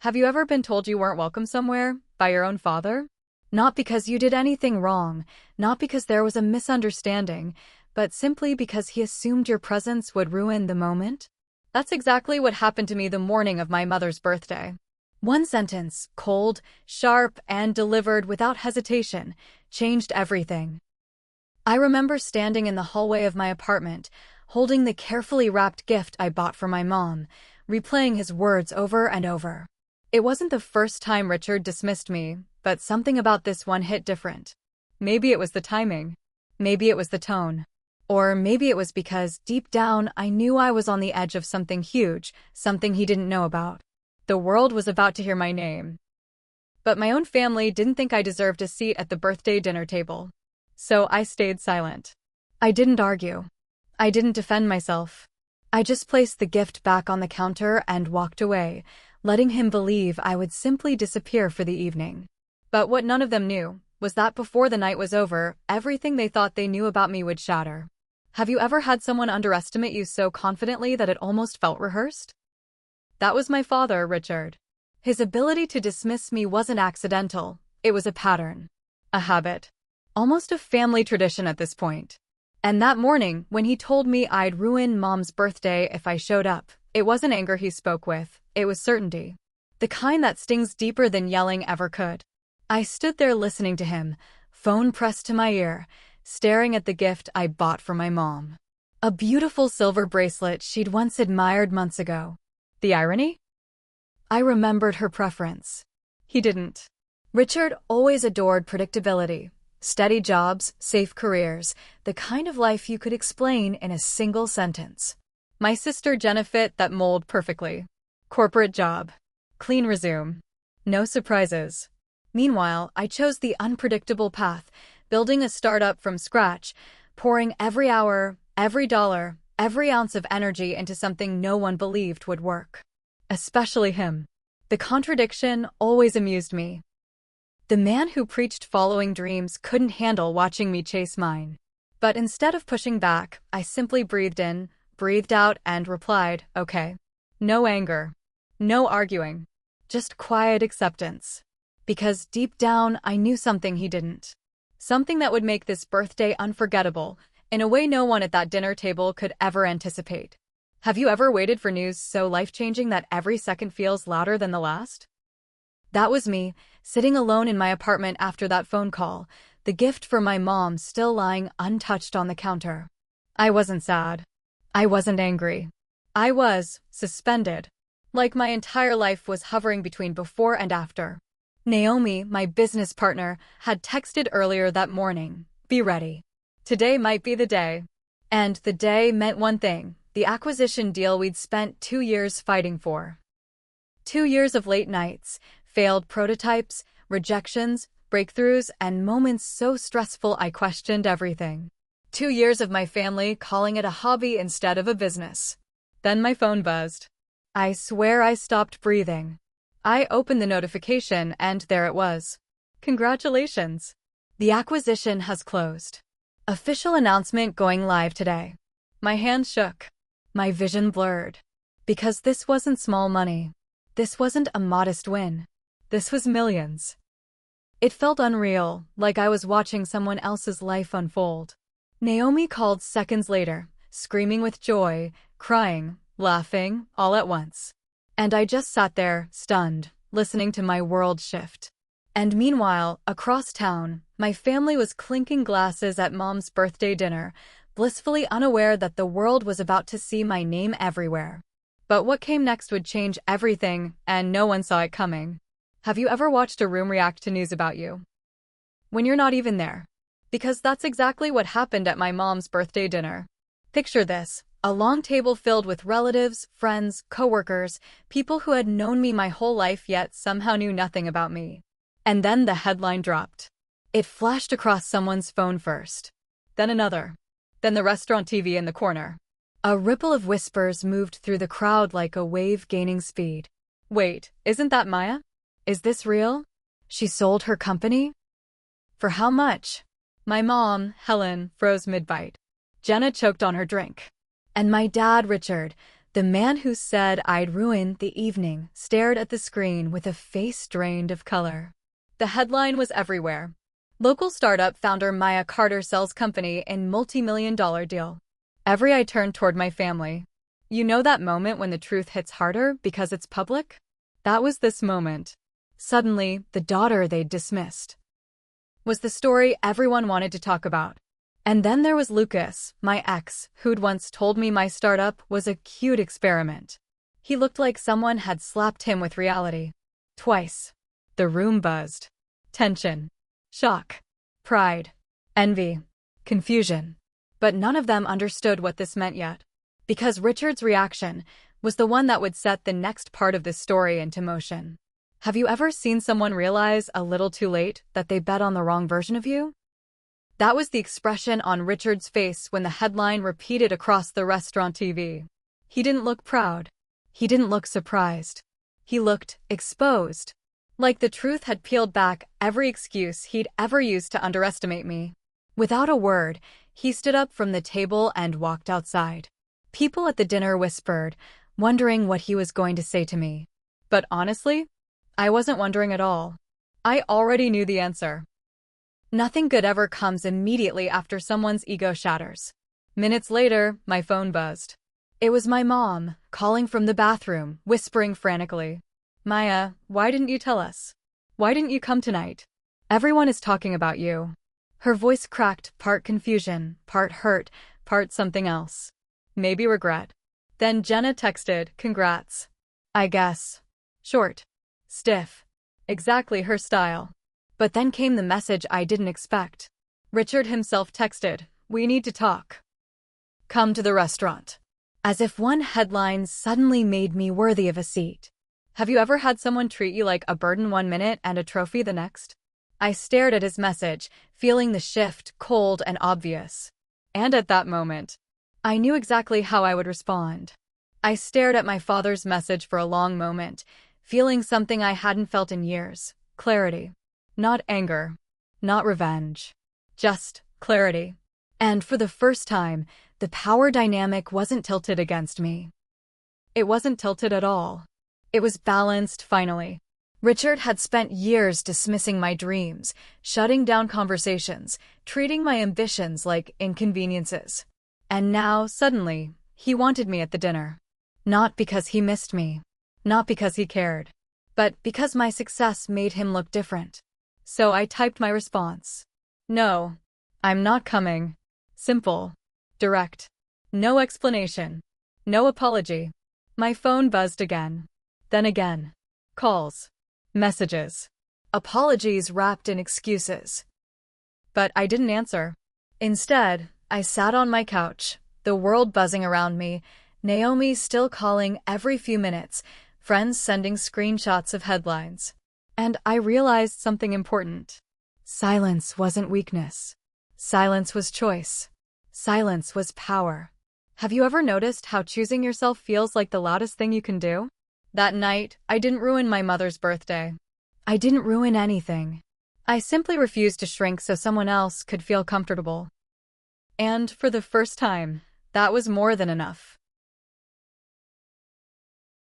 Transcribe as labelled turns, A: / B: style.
A: Have you ever been told you weren't welcome somewhere by your own father? Not because you did anything wrong, not because there was a misunderstanding, but simply because he assumed your presence would ruin the moment? That's exactly what happened to me the morning of my mother's birthday. One sentence, cold, sharp, and delivered without hesitation, changed everything. I remember standing in the hallway of my apartment, holding the carefully wrapped gift I bought for my mom, replaying his words over and over. It wasn't the first time Richard dismissed me, but something about this one hit different. Maybe it was the timing. Maybe it was the tone. Or maybe it was because, deep down, I knew I was on the edge of something huge, something he didn't know about. The world was about to hear my name. But my own family didn't think I deserved a seat at the birthday dinner table. So I stayed silent. I didn't argue. I didn't defend myself. I just placed the gift back on the counter and walked away, letting him believe I would simply disappear for the evening. But what none of them knew was that before the night was over, everything they thought they knew about me would shatter. Have you ever had someone underestimate you so confidently that it almost felt rehearsed? That was my father, Richard. His ability to dismiss me wasn't accidental, it was a pattern. A habit. Almost a family tradition at this point. And that morning, when he told me I'd ruin Mom's birthday if I showed up, it wasn't anger he spoke with, it was certainty. The kind that stings deeper than yelling ever could. I stood there listening to him, phone pressed to my ear, staring at the gift I bought for my mom. A beautiful silver bracelet she'd once admired months ago. The irony? I remembered her preference. He didn't. Richard always adored predictability. Steady jobs, safe careers, the kind of life you could explain in a single sentence. My sister Jenna fit that mold perfectly. Corporate job. Clean resume. No surprises. Meanwhile, I chose the unpredictable path, building a startup from scratch, pouring every hour, every dollar, every ounce of energy into something no one believed would work. Especially him. The contradiction always amused me. The man who preached following dreams couldn't handle watching me chase mine. But instead of pushing back, I simply breathed in, breathed out, and replied, okay. No anger. No arguing. Just quiet acceptance. Because deep down, I knew something he didn't. Something that would make this birthday unforgettable, in a way no one at that dinner table could ever anticipate. Have you ever waited for news so life-changing that every second feels louder than the last? That was me, sitting alone in my apartment after that phone call, the gift for my mom still lying untouched on the counter. I wasn't sad. I wasn't angry. I was suspended. Like my entire life was hovering between before and after. Naomi, my business partner, had texted earlier that morning, "Be ready. Today might be the day." And the day meant one thing, the acquisition deal we'd spent 2 years fighting for. 2 years of late nights, failed prototypes, rejections, breakthroughs, and moments so stressful I questioned everything. 2 years of my family calling it a hobby instead of a business. Then my phone buzzed. I swear I stopped breathing. I opened the notification and there it was. Congratulations. The acquisition has closed. Official announcement going live today. My hands shook. My vision blurred. Because this wasn't small money. This wasn't a modest win. This was millions. It felt unreal, like I was watching someone else's life unfold. Naomi called seconds later, screaming with joy, crying, laughing, all at once. And I just sat there, stunned, listening to my world shift. And meanwhile, across town, my family was clinking glasses at Mom's birthday dinner, blissfully unaware that the world was about to see my name everywhere. But what came next would change everything, and no one saw it coming. Have you ever watched a room react to news about you? When you're not even there. Because that's exactly what happened at my mom's birthday dinner. Picture this. A long table filled with relatives, friends, coworkers, people who had known me my whole life yet somehow knew nothing about me. And then the headline dropped. It flashed across someone's phone first. Then another. Then the restaurant TV in the corner. A ripple of whispers moved through the crowd like a wave gaining speed. Wait, isn't that Maya? Is this real? She sold her company? For how much? My mom, Helen, froze mid-bite. Jenna choked on her drink. And my dad, Richard, The man who said I'd ruin the evening stared at the screen with a face drained of color. The headline was everywhere. Local startup founder Maya Carter sells company in multi-million-dollar deal. Every eye turned toward my family. You know that moment when the truth hits harder because it's public? That was this moment. Suddenly, the daughter they'd dismissed was the story everyone wanted to talk about. And then there was Lucas, my ex, who'd once told me my startup was a cute experiment. He looked like someone had slapped him with reality. Twice. The room buzzed. Tension. Shock. Pride. Envy. Confusion. But none of them understood what this meant yet. Because Richard's reaction was the one that would set the next part of this story into motion. Have you ever seen someone realize a little too late that they bet on the wrong version of you? That was the expression on Richard's face when the headline repeated across the restaurant TV. He didn't look proud. He didn't look surprised. He looked exposed. Like the truth had peeled back every excuse he'd ever used to underestimate me. Without a word, he stood up from the table and walked outside. People at the dinner whispered, wondering what he was going to say to me. But honestly, I wasn't wondering at all. I already knew the answer. Nothing good ever comes immediately after someone's ego shatters. Minutes later, my phone buzzed. It was my mom, calling from the bathroom, whispering frantically. Maya, why didn't you tell us? Why didn't you come tonight? Everyone is talking about you. Her voice cracked, part confusion, part hurt, part something else. Maybe regret. Then Jenna texted, congrats. I guess. Short. Stiff. Exactly her style. But then came the message I didn't expect. Richard himself texted, we need to talk. Come to the restaurant. As if one headline suddenly made me worthy of a seat. Have you ever had someone treat you like a burden 1 minute and a trophy the next? I stared at his message, feeling the shift cold and obvious. And at that moment, I knew exactly how I would respond. I stared at my father's message for a long moment, feeling something I hadn't felt in years. Clarity. Not anger. Not revenge. Just clarity. And for the first time, the power dynamic wasn't tilted against me. It wasn't tilted at all. It was balanced, finally. Richard had spent years dismissing my dreams, shutting down conversations, treating my ambitions like inconveniences. And now, suddenly, he wanted me at the dinner. Not because he missed me. Not because he cared. But because my success made him look different. So I typed my response. No, I'm not coming. Simple. Direct. No explanation. No apology. My phone buzzed again. Then again. Calls. Messages. Apologies wrapped in excuses. But I didn't answer. Instead, I sat on my couch, the world buzzing around me, Naomi still calling every few minutes, friends sending screenshots of headlines. And I realized something important. Silence wasn't weakness. Silence was choice. Silence was power. Have you ever noticed how choosing yourself feels like the loudest thing you can do? That night, I didn't ruin my mother's birthday. I didn't ruin anything. I simply refused to shrink so someone else could feel comfortable. And for the first time, that was more than enough.